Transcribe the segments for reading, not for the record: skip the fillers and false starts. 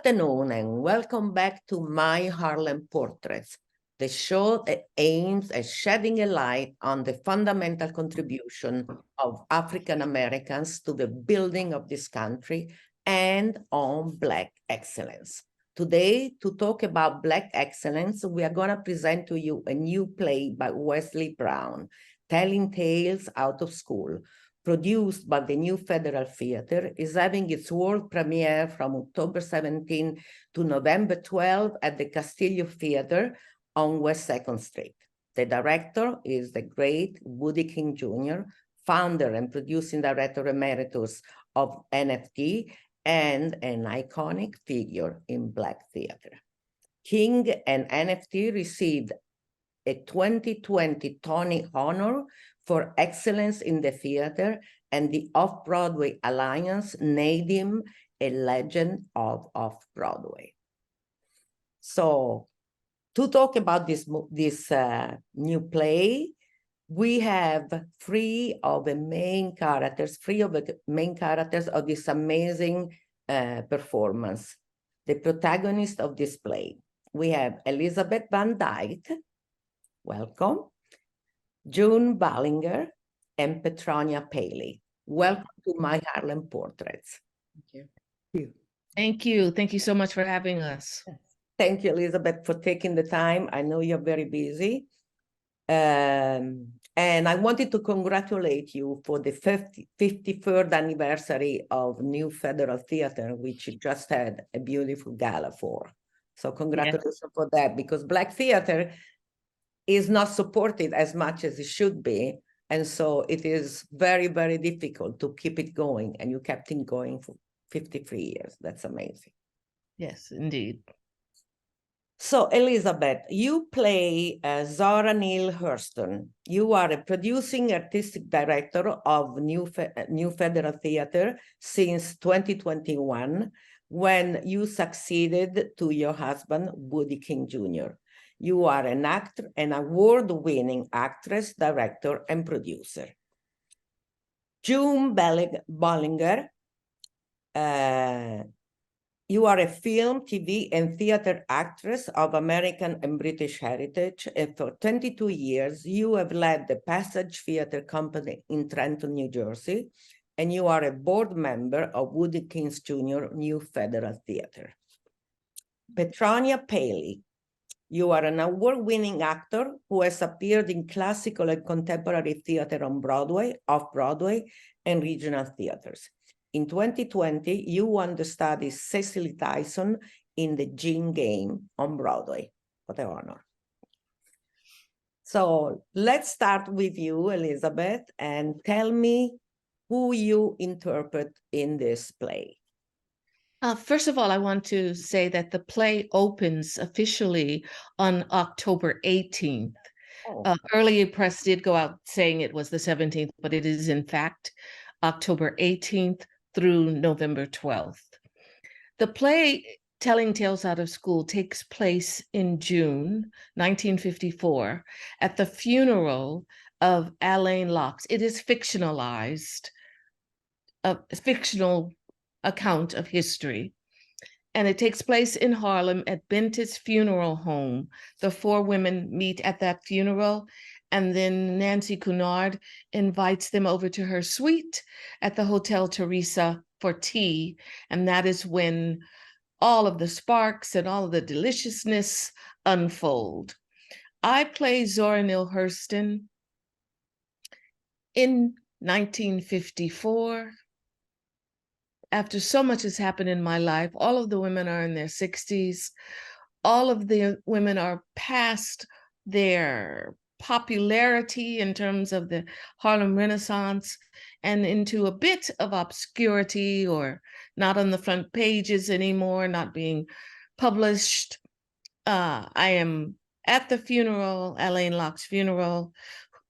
afternoon and welcome back to My Harlem Portraits, the show that aims at shedding a light on the fundamental contribution of African Americans to the building of this country and on Black excellence. Today, to talk about Black excellence, we are going to present to you a new play by Wesley Brown, Telling Tales Out of School, produced by the New Federal Theater, is having its world premiere from October 17 to November 12 at the Castillo Theater on West 2nd Street. The director is the great Woodie King Jr., founder and producing director emeritus of NFT, and an iconic figure in Black theater. King and NFT received a 2020 Tony honor for excellence in the theater, and the Off-Broadway Alliance named him a legend of Off-Broadway. So to talk about this new play, we have three of the main characters of this amazing performance, the protagonists of this play. We have Elisabeth Van Dyke, welcome, June Ballinger, and PETRONIA PALEY. Welcome to My Harlem Portraits. Thank you. Thank you. Thank you so much for having us. Thank you, Elisabeth, for taking the time. I know you're very busy. And I wanted to congratulate you for the 53rd anniversary of New Federal Theater, which you just had a beautiful gala for. So congratulations for that, because Black theater is not supported as much as it should be. And so it is very, very difficult to keep it going. And you kept it going for 53 years. That's amazing. Yes, indeed. So, Elisabeth, you play Zora Neale Hurston. You are a producing artistic director of New Federal Theater since 2021, when you succeeded to your husband, Woodie King Jr. You are an actor, an award-winning actress, director, and producer. June Ballinger, you are a film, TV, and theater actress of American and British heritage, and for 22 years, you have led the Passage Theater Company in Trenton, New Jersey, and you are a board member of Woodie King Jr. New Federal Theater. PETRONIA PALEY, you are an award-winning actor who has appeared in classical and contemporary theater on Broadway, Off-Broadway, and regional theaters. In 2020, you understudied Cicely Tyson in The Gin Game on Broadway. What an honor. So let's start with you, Elisabeth, and tell me who you interpret in this play. First of all, I want to say that the play opens officially on October 18th. Oh. Earlier press did go out saying it was the 17th, but it is in fact October 18th through November 12th. The play Telling Tales Out of School takes place in June 1954 at the funeral of Alain Locke's. It is fictionalized, a fictional account of history. And it takes place in Harlem at Bennett's funeral home. The four women meet at that funeral, and then Nancy Cunard invites them over to her suite at the Hotel Teresa for tea. And that is when all of the sparks and all of the deliciousness unfold. I play Zora Neale Hurston in 1954. After so much has happened in my life, all of the women are in their 60s. All of the women are past their popularity in terms of the Harlem Renaissance and into a bit of obscurity, or not on the front pages anymore, not being published. I am at the funeral, Alain Locke's funeral.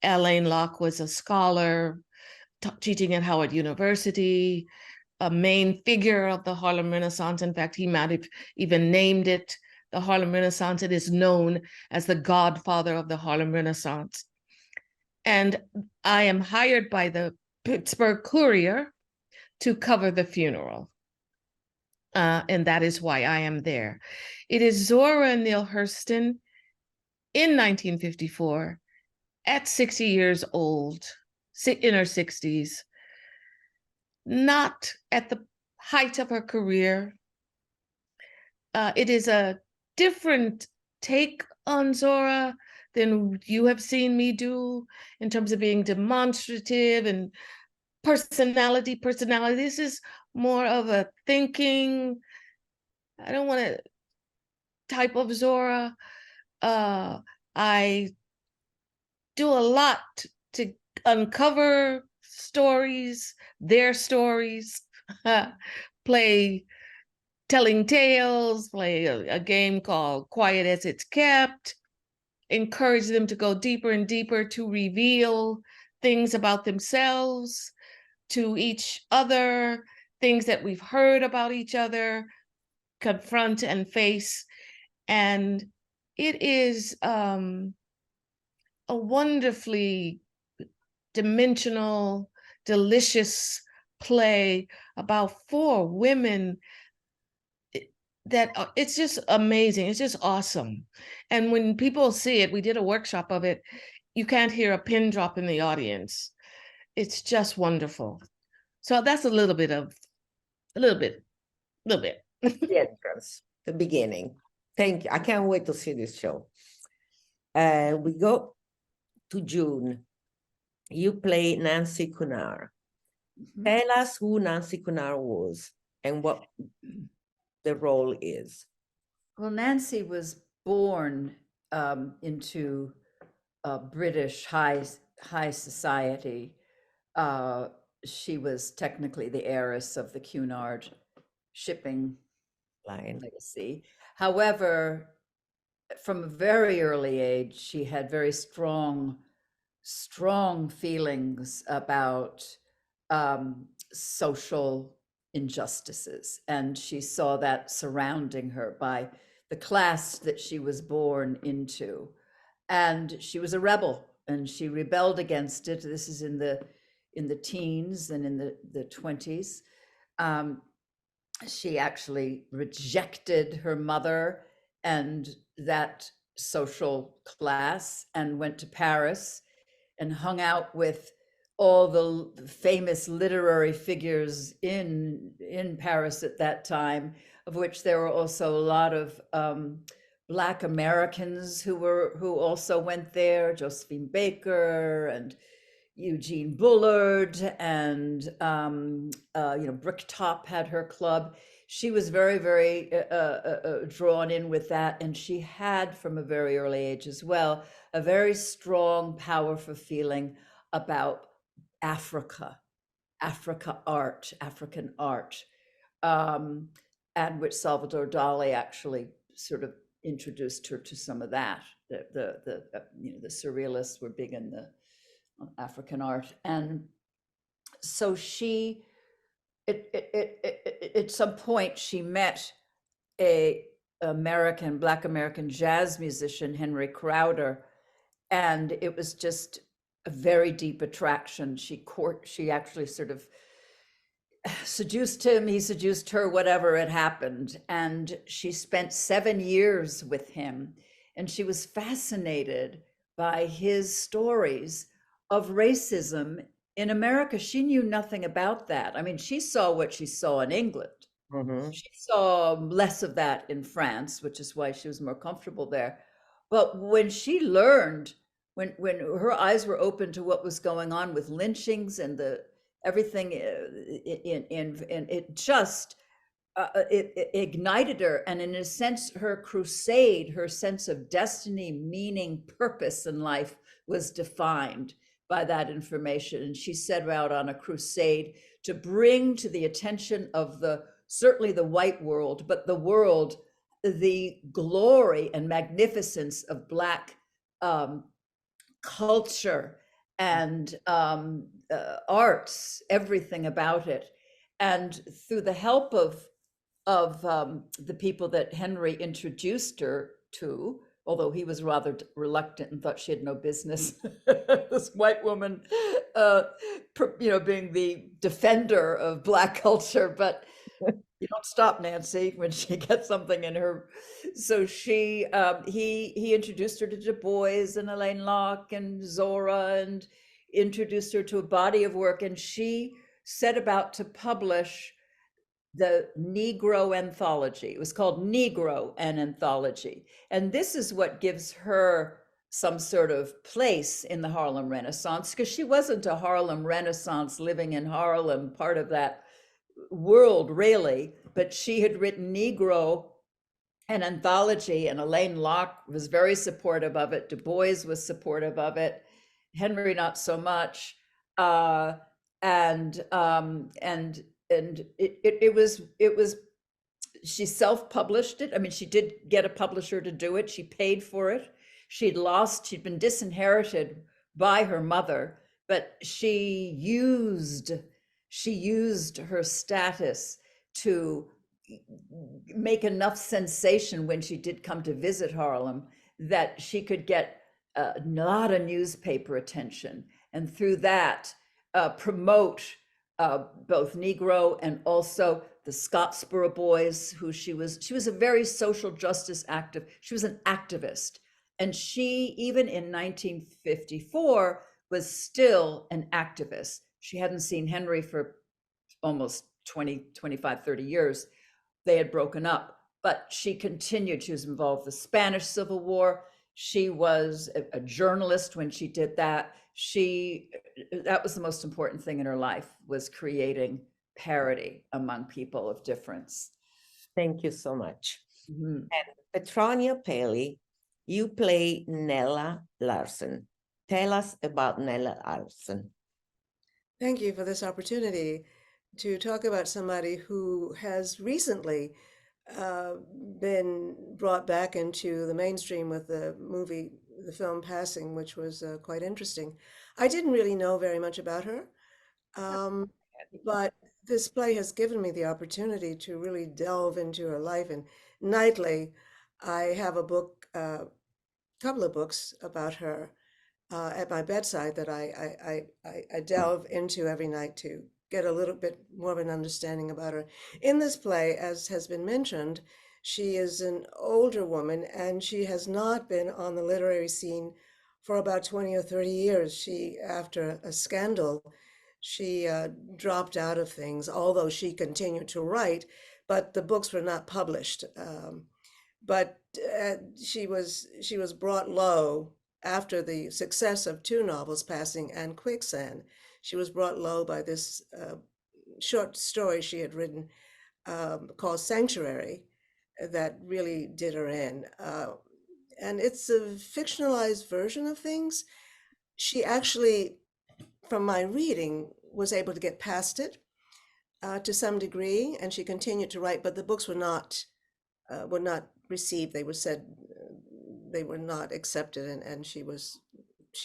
Alain Locke was a scholar teaching at Howard University, a main figure of the Harlem Renaissance. In fact, he might have even named it the Harlem Renaissance. It is known as the godfather of the Harlem Renaissance. And I am hired by the Pittsburgh Courier to cover the funeral. and that is why I am there. It is Zora and Neale Hurston in 1954 at 60 years old, in her 60s, not at the height of her career. It is a different take on Zora than you have seen me do in terms of being demonstrative and personality. This is more of a thinking, I don't want to type of Zora. I do a lot to uncover stories, their stories, play telling tales, play a game called Quiet as It's Kept, encourage them to go deeper and deeper to reveal things about themselves to each other, things that we've heard about each other, confront and face. And it is a wonderfully dimensional, delicious play about 4 women that it's just amazing. It's just awesome. And when people see it, we did a workshop of it, you can't hear a pin drop in the audience. It's just wonderful. So that's a little bit. The entrance, the beginning. Thank you. I can't wait to see this show. We go to June. You play Nancy Cunard. Tell us who Nancy Cunard was and what the role is. Well, Nancy was born into British high society. She was technically the heiress of the Cunard shipping legacy. However, from a very early age, she had very strong feelings about social injustices, and she saw that surrounding her by the class that she was born into, and she was a rebel, and she rebelled against it. This is in the teens and in the 20s. She actually rejected her mother and that social class and went to Paris and hung out with all the famous literary figures in Paris at that time, of which there were also a lot of Black Americans who also went there, Josephine Baker and Eugene Bullard, and Bricktop had her club. She was very, very drawn in with that, and she had, from a very early age as well, a very strong, powerful feeling about African art, and which Salvador Dali actually sort of introduced her to some of that. The surrealists were big in the African art, and so she, at some point, she met a Black American jazz musician, Henry Crowder, and it was just a very deep attraction. She actually sort of seduced him, he seduced her, whatever had happened, and she spent 7 years with him, and she was fascinated by his stories of racism in America. She knew nothing about that. I mean, she saw what she saw in England. She saw less of that in France, which is why she was more comfortable there. But when she learned, when her eyes were open to what was going on with lynchings and everything it just it ignited her, and in a sense, her crusade, her sense of destiny, meaning, purpose in life was defined by that information. And she set out on a crusade to bring to the attention of certainly the white world, but the world, the glory and magnificence of Black culture and arts, everything about it. And through the help of the people that Henry introduced her to, although he was rather reluctant and thought she had no business, this white woman, being the defender of Black culture. But You don't stop Nancy when she gets something in her. So he introduced her to Du Bois and Elaine Locke and Zora, and introduced her to a body of work. And she set about to publish the Negro anthology. It was called Negro, an anthology. And this is what gives her some sort of place in the Harlem Renaissance, because she wasn't a Harlem Renaissance living in Harlem, part of that world really, but she had written Negro, an anthology, and Elaine Locke was very supportive of it. Du Bois was supportive of it. Henry not so much. And it was she self-published it. I mean, she did get a publisher to do it. She paid for it. She'd been disinherited by her mother, but she used her status to make enough sensation when she did come to visit Harlem that she could get a lot of newspaper attention, and through that promote both Negro and also the Scottsboro Boys, who she was a very social justice active. She was an activist, and she, even in 1954, was still an activist. She hadn't seen Henry for almost 20, 25, 30 years. They had broken up, but she continued. She was involved with the Spanish Civil War. She was a journalist when she did that. That was the most important thing in her life, was creating parity among people of difference. Thank you so much. Mhm. And Petronia PALEY, you play Nella Larsen. Tell us about Nella Larsen. Thank you for this opportunity to talk about somebody who has recently been brought back into the mainstream with the film Passing, which was quite interesting. I didn't really know very much about her, but this play has given me the opportunity to really delve into her life. And nightly, I have a book, couple of books about her at my bedside that I delve into every night to get a little bit more of an understanding about her. In this play, as has been mentioned, she is an older woman, and she has not been on the literary scene for about 20 or 30 years. She, after a scandal, she dropped out of things, although she continued to write, but the books were not published. But she was brought low after the success of two novels, Passing and Quicksand. She was brought low by this short story she had written called Sanctuary that really did her in. And it's a fictionalized version of things. She actually, from my reading, was able to get past it to some degree, and she continued to write, but the books were not received. They were said they were not accepted, and she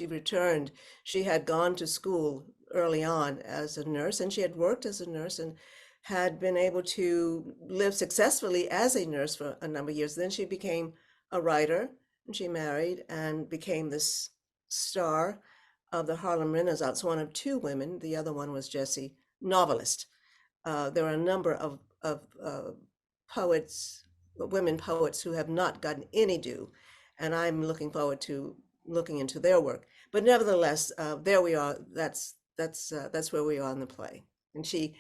returned. She had gone to school early on as a nurse, and she had worked as a nurse and had been able to live successfully as a nurse for a number of years. Then she became a writer, and she married and became this star of the Harlem Renaissance, one of two women. The other one was Jessie, novelist. There are a number of poets, women poets, who have not gotten any due, and I'm looking forward to looking into their work. But nevertheless, there we are. That's where we are in the play. And she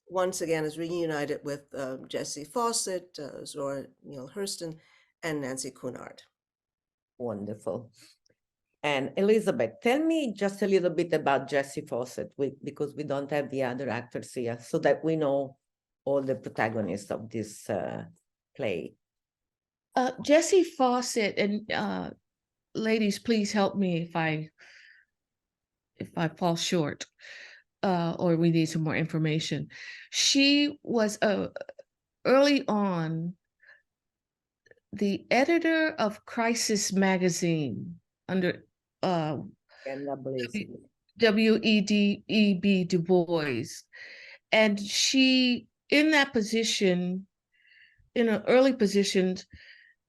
once again is reunited with Jessie Fawcett, Zora Neale Hurston, and Nancy Cunard. Wonderful. And Elisabeth, tell me just a little bit about Jessie Fawcett, because we don't have the other actors here, so that we know all the protagonists of this play. Jessie Fawcett, and ladies, please help me if I fall short, or we need some more information. She was early on the editor of Crisis magazine under W.E.B. Du Bois. And she, in that position, in an early position,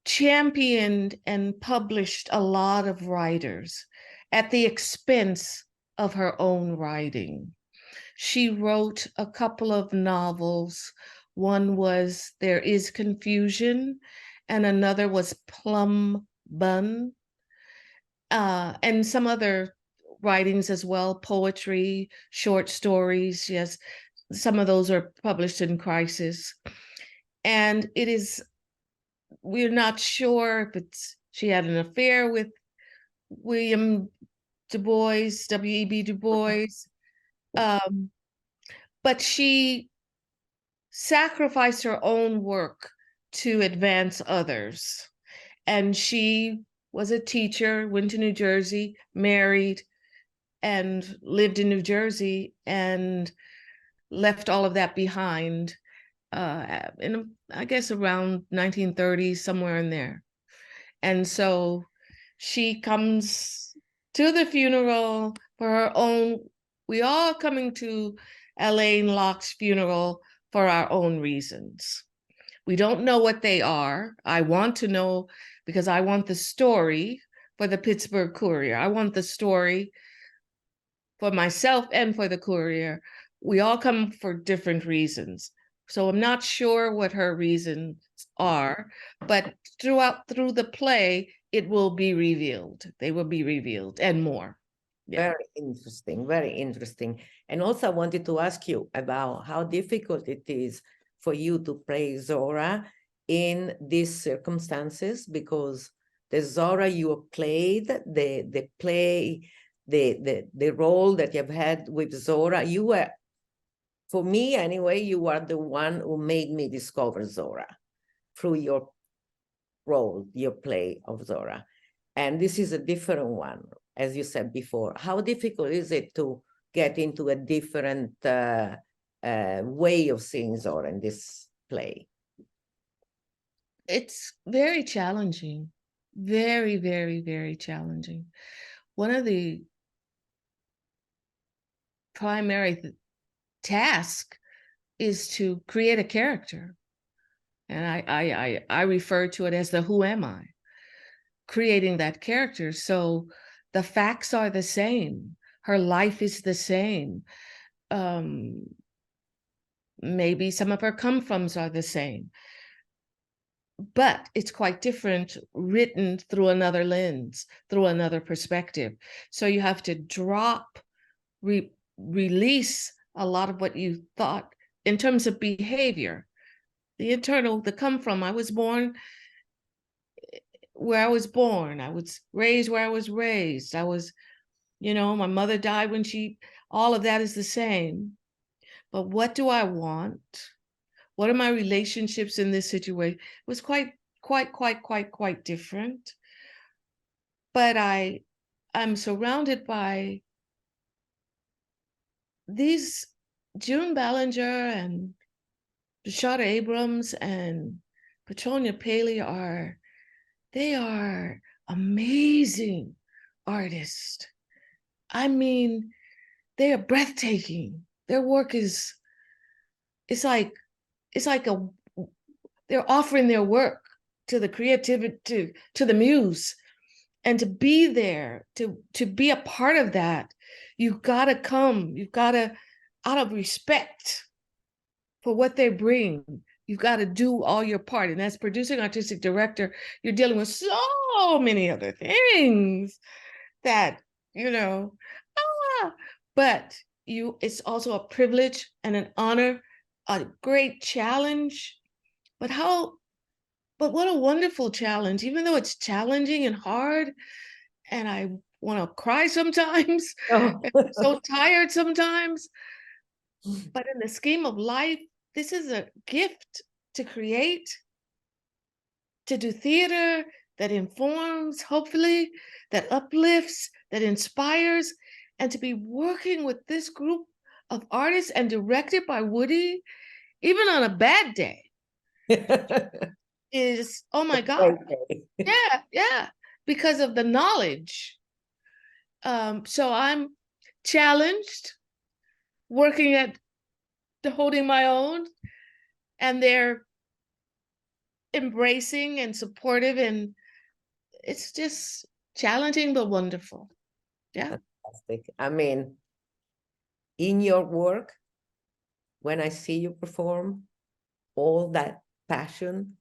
championed and published a lot of writers at the expense of her own writing. She wrote a couple of novels One was There Is Confusion, and another was Plum Bun, and some other writings as well, poetry, short stories. Yes, some of those are published in Crisis. And it is, we're not sure if she had an affair with William Du Bois, W.E.B. Du Bois, but she sacrificed her own work to advance others. And she was a teacher, went to New Jersey, married, and lived in New Jersey, and left all of that behind in, I guess, around 1930, somewhere in there. And so she comes to the funeral for her own. We all coming to Alain Locke's funeral for our own reasons. We don't know what they are. I want to know because I want the story for the Pittsburgh Courier. I want the story for myself and for the Courier. We all come for different reasons. So I'm not sure what her reasons are, but through the play, it will be revealed. They will be revealed and more. Yeah. Very interesting, very interesting. And also I wanted to ask you about how difficult it is for you to play Zora in these circumstances, because the Zora you have played, the play, the role that you've had with Zora, you were, for me anyway, you are the one who made me discover Zora through your role, your play of Zora. And this is a different one, as you said before. How difficult is it to get into a different way of seeing Zora in this play? It's very challenging, very, very, very challenging. One of the primary tasks is to create a character. And I refer to it as the who am I, creating that character. So the facts are the same. Her life is the same. Maybe some of her come-froms are the same. But it's quite different, written through another lens, through another perspective. So you have to drop, release a lot of what you thought in terms of behavior. The internal, the come from. I was born where I was born. I was raised where I was raised. I was, my mother died when all of that is the same. But what do I want? What are my relationships in this situation? It was quite different. But I'm surrounded by these June Ballinger and Rashada Abrams and Petronia Paley they are amazing artists. I mean, they are breathtaking. Their work is, they're offering their work to the creativity, to the muse, and to be there, to be a part of that. You've got to, out of respect for what they bring, you've got to do all your part. And as producing artistic director, you're dealing with so many other things that, but it's also a privilege and an honor, a great challenge. But what a wonderful challenge, even though it's challenging and hard, and I want to cry sometimes, I'm so tired sometimes. But in the scheme of life, this is a gift to create, to do theater that informs, hopefully, that uplifts, that inspires, and to be working with this group of artists and directed by Woodie, even on a bad day, is, oh my God. Yeah, because of the knowledge. So I'm challenged, working at holding my own, and they're embracing and supportive, and it's just challenging but wonderful. Yeah. Fantastic. I mean, in your work, when I see you perform, all that passion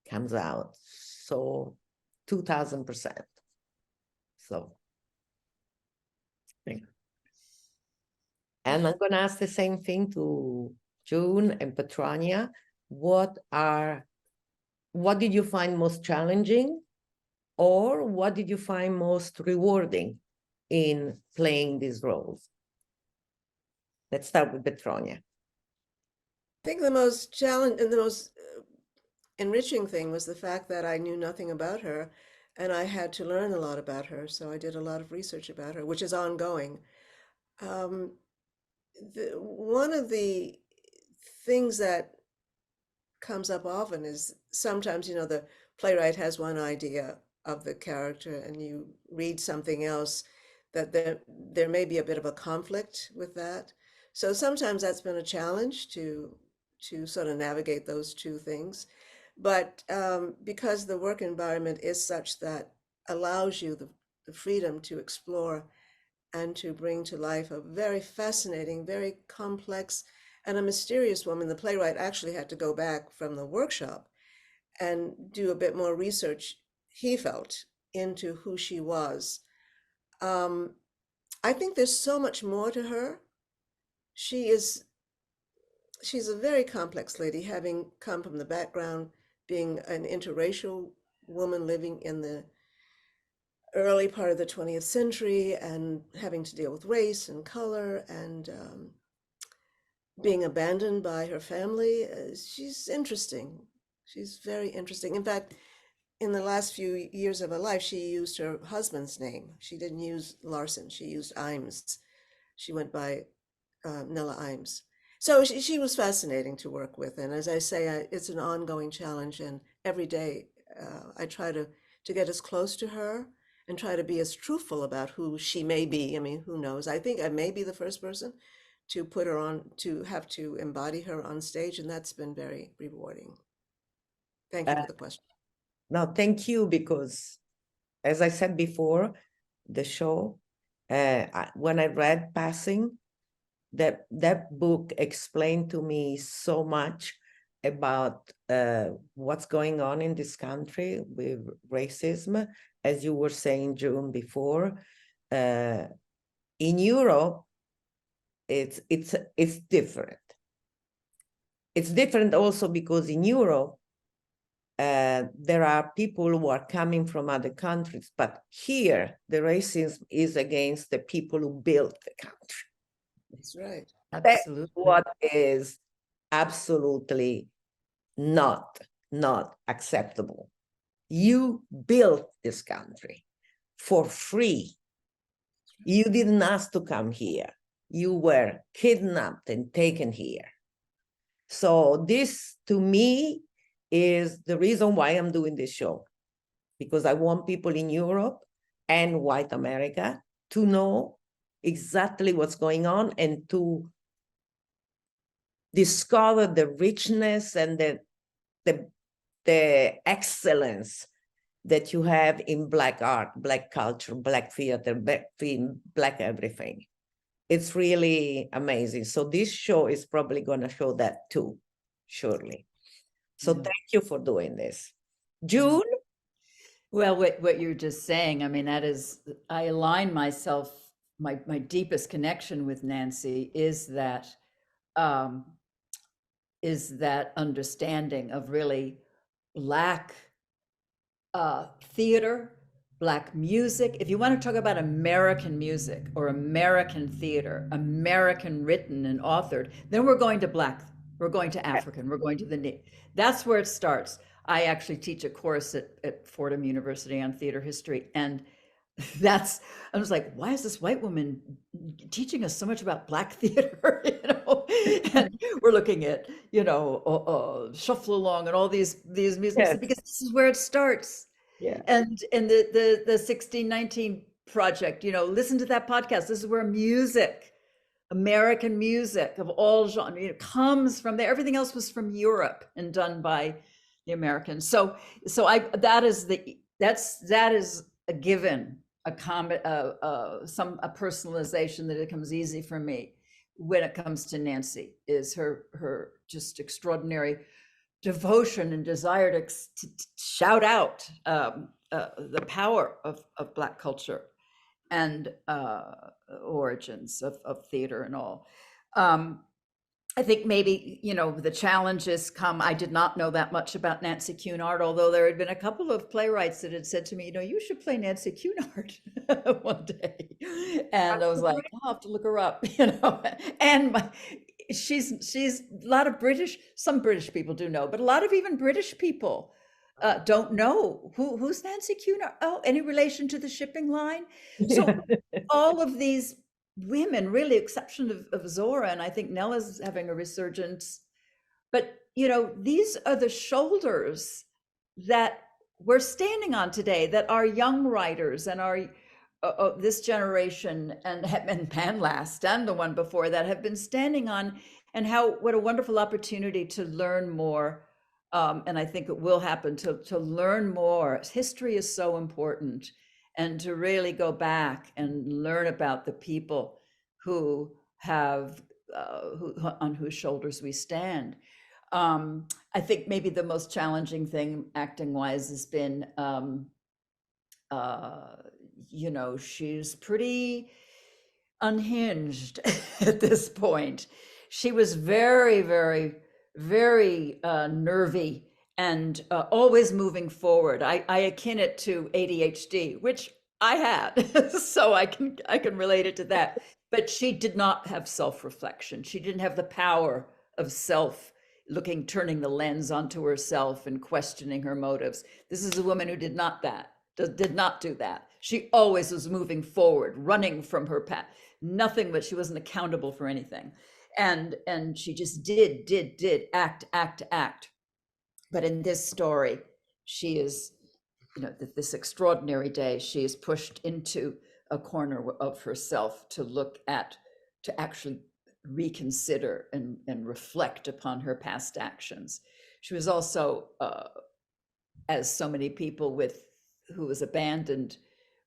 comes out. So 2000%. So, and I'm going to ask the same thing to June and Petronia. What did you find most challenging, or what did you find most rewarding in playing these roles? Let's start with Petronia. I think the most challenge and the most enriching thing was the fact that I knew nothing about her, and I had to learn a lot about her. So I did a lot of research about her, which is ongoing. One of the things that comes up often is sometimes, the playwright has one idea of the character and you read something else that there may be a bit of a conflict with that. So sometimes that's been a challenge to sort of navigate those two things. But because the work environment is such that allows you the freedom to explore and to bring to life a very fascinating, very complex, and a mysterious woman, the playwright actually had to go back from the workshop and do a bit more research, he felt, into who she was. I think there's so much more to her. She's a very complex lady, having come from the background, being an interracial woman living in the early part of the 20th century and having to deal with race and color and being abandoned by her family. She's interesting. She's very interesting. In fact, in the last few years of her life, she used her husband's name. She didn't use Larsen. She used Imes. She went by Nella Imes. So she was fascinating to work with. And as I say, it's an ongoing challenge. And every day I try to get as close to her and try to be as truthful about who she may be. I mean, who knows? I think I may be the first person to put her on, to have to embody her on stage. And that's been very rewarding. Thank you for the question. No, thank you, because as I said before, the show, when I read Passing, that book explained to me so much about what's going on in this country with racism, as you were saying, June, before. In Europe, it's different. It's different also because in Europe, there are people who are coming from other countries, but here the racism is against the people who built the country. That's right. Absolutely. That's what is absolutely not acceptable. You built this country for free. You didn't ask to come here. You were kidnapped and taken here. So this, to me, is the reason why I'm doing this show, because I want people in Europe and white America to know exactly what's going on and to discover the richness and the excellence that you have in Black art, Black culture, Black theater, Black film, Black everything. It's really amazing. So this show is probably going to show that too, surely. So thank you for doing this. June? Well, what you're just saying, I mean, that is, I align myself, my deepest connection with Nancy is that understanding of really Black theater, Black music. If you want to talk about American music or American theater, American written and authored, then we're going to Black, we're going to African, we're going to the, that's where it starts. I actually teach a course at Fordham University on theater history. And I was like, why is this white woman teaching us so much about Black theater? And we're looking at, Shuffle Along and all these music, Yes. because this is where it starts. Yeah. And the 1619 project, listen to that podcast. This is where music, American music of all genres, comes from there. Everything else was from Europe and done by the Americans. So that is a given, a personalization that it comes easy for me when it comes to Nancy, is her just extraordinary devotion and desire to shout out the power of Black culture and origins of theater and all. I think maybe, you know, the challenges come. I did not know that much about Nancy Cunard, although there had been a couple of playwrights that had said to me, you know, you should play Nancy Cunard one day. And I was like, I'll have to look her up, you know. And she's a lot of some British people do know, but a lot of even British people don't know who's Nancy Cunard. Oh, any relation to the shipping line? So all of these women, really, exception of Zora, and I think Nella's having a resurgence. But, you know, these are the shoulders that we're standing on today, that our young writers and our this generation and Panlast and the one before that have been standing on, and what a wonderful opportunity to learn more. And I think it will happen, to learn more. History is so important, and to really go back and learn about the people who have, on whose shoulders we stand. I think maybe the most challenging thing acting-wise has been, you know, she's pretty unhinged at this point. She was very, very, very nervy and always moving forward. I akin it to ADHD, which I had, so I can relate it to that. But she did not have self-reflection. She didn't have the power of turning the lens onto herself and questioning her motives. This is a woman who did not do that. She always was moving forward, running from her path. Nothing, but she wasn't accountable for anything. And she just did act. But in this story, she is, you know, this extraordinary day, she is pushed into a corner of herself to actually reconsider and reflect upon her past actions. She was also, as so many people who was abandoned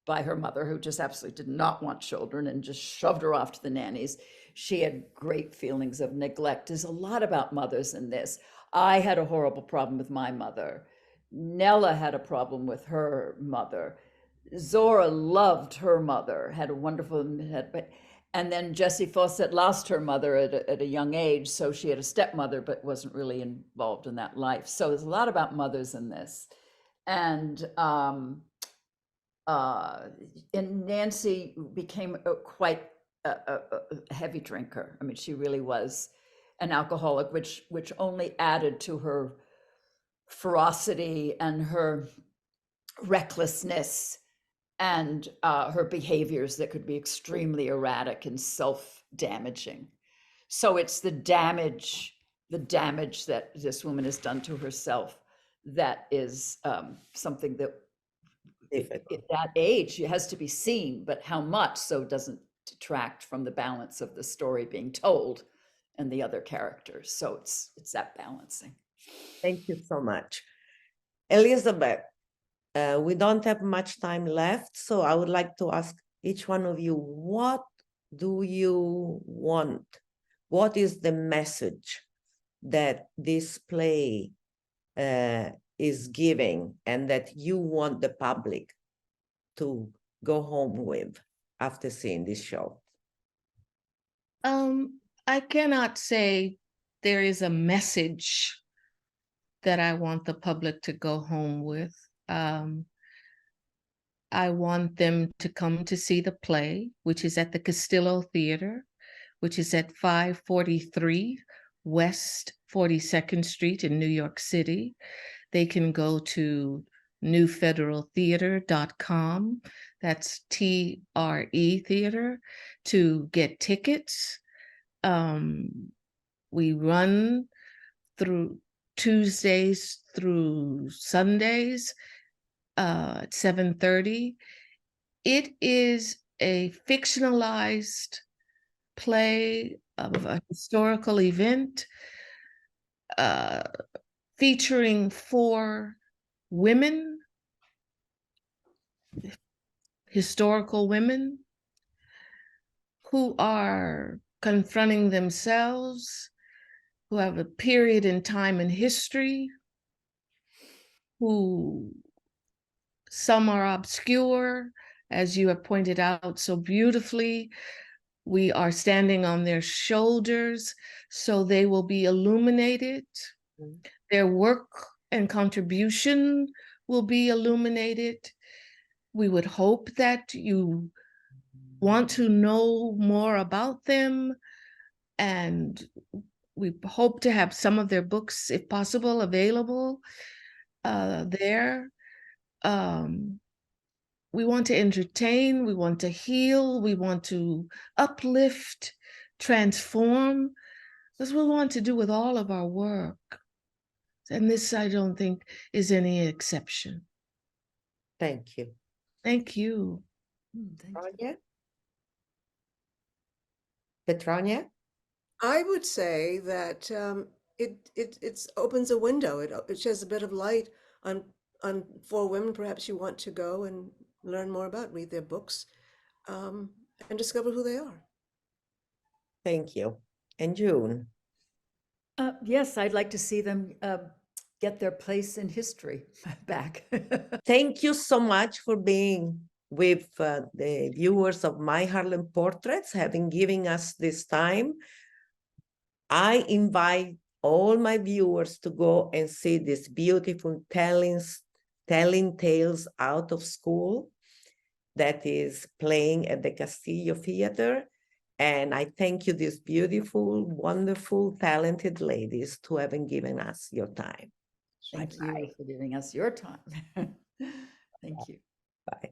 by her mother, who just absolutely did not want children and just shoved her off to the nannies. She had great feelings of neglect. There's a lot about mothers in this. I had a horrible problem with my mother. Nella had a problem with her mother. Zora loved her mother, had a wonderful, and then Jessie Fawcett lost her mother at a young age, so she had a stepmother, but wasn't really involved in that life. So there's a lot about mothers in this. And Nancy became quite a heavy drinker. I mean, she really was an alcoholic, which only added to her ferocity and her recklessness and her behaviors that could be extremely erratic and self-damaging. So it's the damage that this woman has done to herself that is something that at that age it has to be seen, but how much so doesn't detract from the balance of the story being told and the other characters. So it's that balancing. Thank you so much. Elisabeth, we don't have much time left, so I would like to ask each one of you, what do you want? What is the message that this play is giving and that you want the public to go home with after seeing this show? I cannot say there is a message that I want the public to go home with. I want them to come to see the play, which is at the Castillo Theater, which is at 543 West 42nd Street in New York City. They can go to newfederaltheater.com, that's TRE Theater, to get tickets. We run through Tuesdays through Sundays at 7:30. It is a fictionalized play of a historical event featuring 4 women, historical women, who are confronting themselves who have a period in time in history, who some are obscure, as you have pointed out so beautifully. We are standing on their shoulders, so they will be illuminated. Their work and contribution will be illuminated. We would hope that you want to know more about them, and we hope to have some of their books, if possible, available there. We want to entertain, we want to heal, we want to uplift, transform. That's what we want to do with all of our work. And this, I don't think, is any exception. Thank you. Thank you. Thank you. Petronia? I would say that it opens a window. It sheds a bit of light on for women. Perhaps you want to go and learn more about, read their books, and discover who they are. Thank you. And June? Yes, I'd like to see them get their place in history back. Thank you so much for being with the viewers of My Harlem Portraits, having given us this time. I invite all my viewers to go and see this beautiful telling tales out of school that is playing at the Castillo Theater. And I thank you, these beautiful, wonderful, talented ladies, to having given us your time. Thank you for giving us your time. Thank you. Bye.